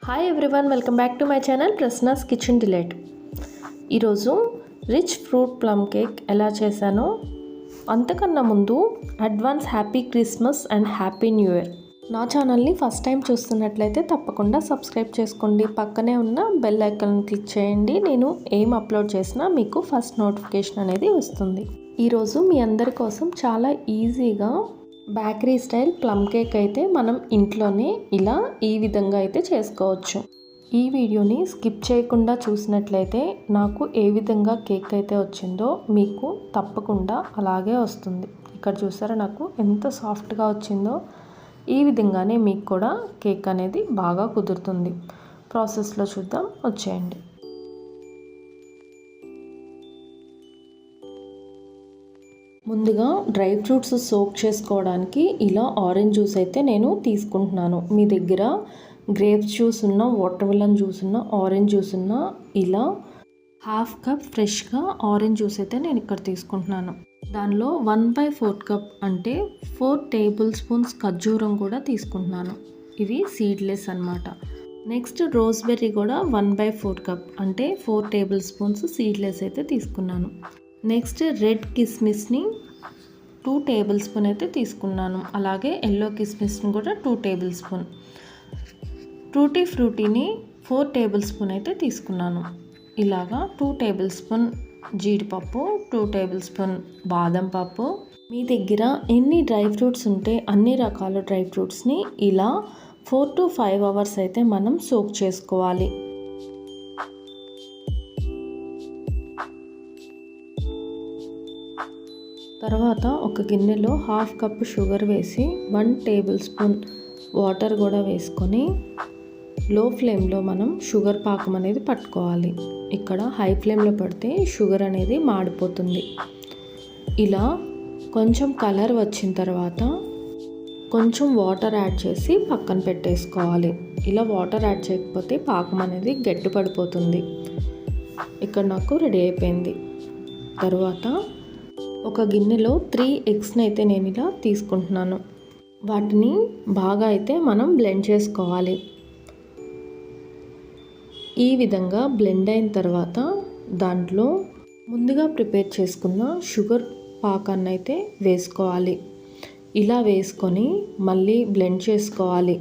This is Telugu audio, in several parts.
Hi everyone, welcome back to my channel Prasanna's kitchen delight. ఈరోజు రిచ్ ఫ్రూట్ ప్లమ్ కేక్ ఎలా చేశానో అంతకన్నా ముందు advance happy Christmas and happy new year. నా ఛానల్ని ఫస్ట్ టైం చూస్తున్నట్లయితే తప్పకుండా సబ్స్క్రైబ్ చేసుకోండి. పక్కనే ఉన్న బెల్ ఐకాన్ క్లిక్ చేయండి. నేను ఏం అప్లోడ్ చేసినా మీకు ఫస్ట్ నోటిఫికేషన్ అనేది వస్తుంది. ఈరోజు మీ అందరి కోసం చాలా ఈజీగా బేకరీ స్టైల్ ప్లమ్ కేక్ అయితే మనం ఇంట్లోనే ఇలా ఈ విధంగా అయితే చేసుకోవచ్చు. ఈ వీడియోని స్కిప్ చేయకుండా చూసినట్లయితే నాకు ఏ విధంగా కేక్ అయితే వచ్చిందో మీకు తప్పకుండా అలాగే వస్తుంది. ఇక్కడ చూసారా నాకు ఎంత సాఫ్ట్గా వచ్చిందో. ఈ విధంగానే మీకు కూడా కేక్ అనేది బాగా కుదురుతుంది. ప్రాసెస్లో చూద్దాం, వచ్చేయండి. ముందుగా డ్రై ఫ్రూట్స్ సోక్ చేసుకోవడానికి ఇలా ఆరెంజ్ జ్యూస్ అయితే నేను తీసుకుంటున్నాను. మీ దగ్గర గ్రేప్స్ జ్యూస్ ఉన్న, వాటర్ మిలన్ జ్యూస్ ఉన్న, ఆరెంజ్ జ్యూస్ ఉన్న ఇలా హాఫ్ కప్ ఫ్రెష్గా ఆరెంజ్ జ్యూస్ అయితే నేను ఇక్కడ తీసుకుంటున్నాను. దానిలో 1/4 కప్ అంటే 4 టేబుల్ స్పూన్స్ ఖర్జూరం కూడా తీసుకుంటున్నాను. ఇవి సీడ్లెస్ అన్నమాట. నెక్స్ట్ రోజ్బెర్రీ కూడా 1/4 కప్ అంటే 4 టేబుల్ స్పూన్స్ సీడ్లెస్ అయితే తీసుకున్నాను. నెక్స్ట్ రెడ్ కిస్మిస్ని 2 టేబుల్ స్పూన్ అయితే తీసుకున్నాను. అలాగే ఎల్లో కిస్మిస్ని కూడా 2 టేబుల్ స్పూన్. టూటీ ఫ్రూటీని 4 టేబుల్ స్పూన్ అయితే తీసుకున్నాను. ఇలాగా 2 టేబుల్ స్పూన్ జీడిపప్పు, 2 టేబుల్ స్పూన్ బాదం పప్పు. మీ దగ్గర ఎన్ని డ్రై ఫ్రూట్స్ ఉంటే అన్ని రకాల డ్రై ఫ్రూట్స్ని ఇలా 4 to 5 అవర్స్ అయితే మనం సోక్ చేసుకోవాలి. తర్వాత ఒక గిన్నెలో హాఫ్ కప్ షుగర్ వేసి 1 టేబుల్ స్పూన్ వాటర్ కూడా వేసుకొని లో ఫ్లేమ్లో మనం షుగర్ పాకం అనేది పట్టుకోవాలి. ఇక్కడ హై ఫ్లేమ్లో పడితే షుగర్ అనేది మాడిపోతుంది. ఇలా కొంచెం కలర్ వచ్చిన తర్వాత కొంచెం వాటర్ యాడ్ చేసి పక్కన పెట్టేసుకోవాలి. ఇలా వాటర్ యాడ్ చేయకపోతే పాకం అనేది గట్టి పడిపోతుంది. ఇక్కడ నాకు రెడీ అయిపోయింది. తర్వాత ఒక గిన్నెలో 3 ఎగ్స్ని అయితే నేను ఇలా తీసుకుంటున్నాను. వాటిని బాగా అయితే మనం బ్లెండ్ చేసుకోవాలి. ఈ విధంగా బ్లెండ్ అయిన తర్వాత దాంట్లో ముందుగా ప్రిపేర్ చేసుకున్న షుగర్ పాకాన్ని అయితే వేసుకోవాలి. ఇలా వేసుకొని మళ్ళీ బ్లెండ్ చేసుకోవాలి.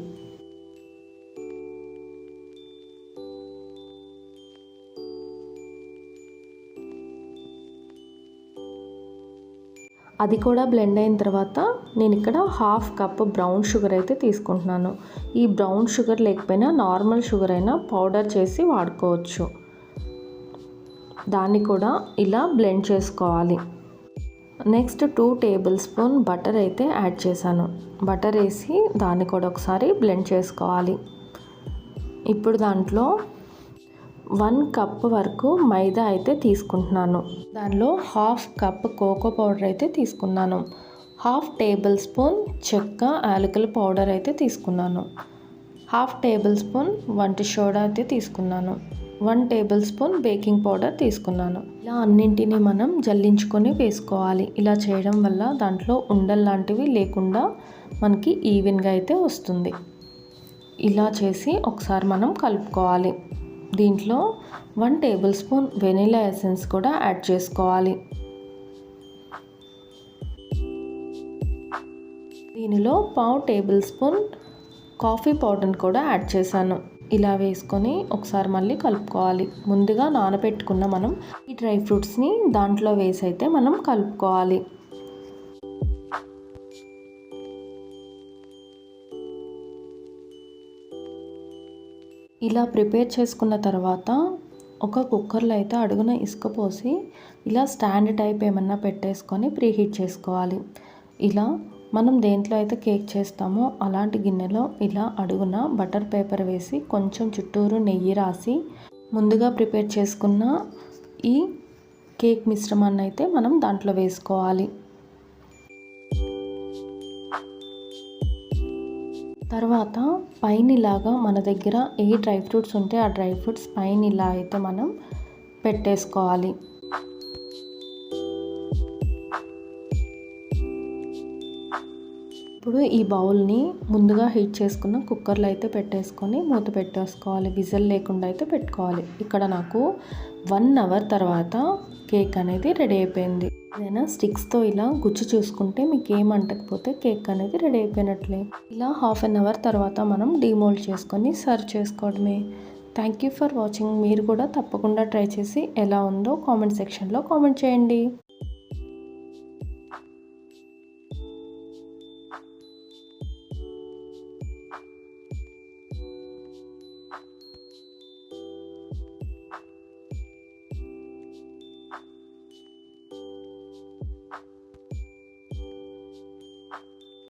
అది కూడా బ్లెండ్ అయిన తర్వాత నేను ఇక్కడ హాఫ్ కప్ బ్రౌన్ షుగర్ అయితే తీసుకుంటున్నాను. ఈ బ్రౌన్ షుగర్ లేకపోయినా నార్మల్ షుగర్ అయినా పౌడర్ చేసి వాడుకోవచ్చు. దాన్ని కూడా ఇలా బ్లెండ్ చేసుకోవాలి. నెక్స్ట్ 2 టేబుల్ స్పూన్ బటర్ అయితే యాడ్ చేశాను. బటర్ వేసి దాన్ని కూడా ఒకసారి బ్లెండ్ చేసుకోవాలి. ఇప్పుడు దాంట్లో 1 కప్ వరకు మైదా అయితే తీసుకుంటున్నాను. దానిలో హాఫ్ కప్ కోకో పౌడర్ అయితే తీసుకున్నాను. హాఫ్ టేబుల్ స్పూన్ చెక్క యాలకుల పౌడర్ అయితే తీసుకున్నాను. హాఫ్ టేబుల్ స్పూన్ వంట సోడా అయితే తీసుకున్నాను. 1 టేబుల్ స్పూన్ బేకింగ్ పౌడర్ తీసుకున్నాను. ఇలా అన్నింటినీ మనం జల్లించుకొని వేసుకోవాలి. ఇలా చేయడం వల్ల దాంట్లో ఉండలు లాంటివి లేకుండా మనకి ఈవెన్గా అయితే వస్తుంది. ఇలా చేసి ఒకసారి మనం కలుపుకోవాలి. దీంట్లో 1 టేబుల్ స్పూన్ వెనిలా ఎసెన్స్ కూడా యాడ్ చేసుకోవాలి. దీనిలో 1/2 టేబుల్ స్పూన్ కాఫీ పౌడర్ని కూడా యాడ్ చేశాను. ఇలా వేసుకొని ఒకసారి మళ్ళీ కలుపుకోవాలి. ముందుగా నానబెట్టుకున్న మనం ఈ డ్రై ఫ్రూట్స్ని దాంట్లో వేసి అయితే మనం కలుపుకోవాలి. ఇలా ప్రిపేర్ చేసుకున్న తర్వాత ఒక కుక్కర్లో అయితే అడుగున ఇసుక పోసి ఇలా స్టాండ్ టైప్ ఏమన్నా పెట్టేసుకొని ప్రీహీట్ చేసుకోవాలి. ఇలా మనం దేంట్లో అయితే కేక్ చేస్తామో అలాంటి గిన్నెలో ఇలా అడుగున బటర్ పేపర్ వేసి కొంచెం చుట్టూరు నెయ్యి రాసి ముందుగా ప్రిపేర్ చేసుకున్న ఈ కేక్ మిశ్రమాన్ని అయితే మనం దాంట్లో వేసుకోవాలి. తర్వాత పైన ఇలాగా మన దగ్గర ఏ డ్రై ఫ్రూట్స్ ఉంటే ఆ డ్రై ఫ్రూట్స్ పైన ఇలా అయితే మనం పెట్టేసుకోవాలి. ఇప్పుడు ఇప్పుడు ఈ బౌల్ని ముందుగా హీట్ చేసుకున్న కుక్కర్లో అయితే పెట్టేసుకొని మూత పెట్టేసుకోవాలి. విజిల్ లేకుండా అయితే పెట్టుకోవాలి. ఇక్కడ నాకు 1 అవర్ తర్వాత కేక్ అనేది రెడీ అయిపోయింది. ఏదైనా స్టిక్స్తో ఇలా గుచ్చి చూసుకుంటే మీకు ఏం అంటకపోతే కేక్ అనేది రెడీ అయిపోయినట్లే. ఇలా హాఫ్ అన్ అవర్ తర్వాత మనం డీమోల్డ్ చేసుకొని సర్వ్ చేసుకోవడమే. Thank you for watching. మీరు కూడా తప్పకుండా ట్రై చేసి ఎలా ఉందో కామెంట్ సెక్షన్లో కామెంట్ చేయండి.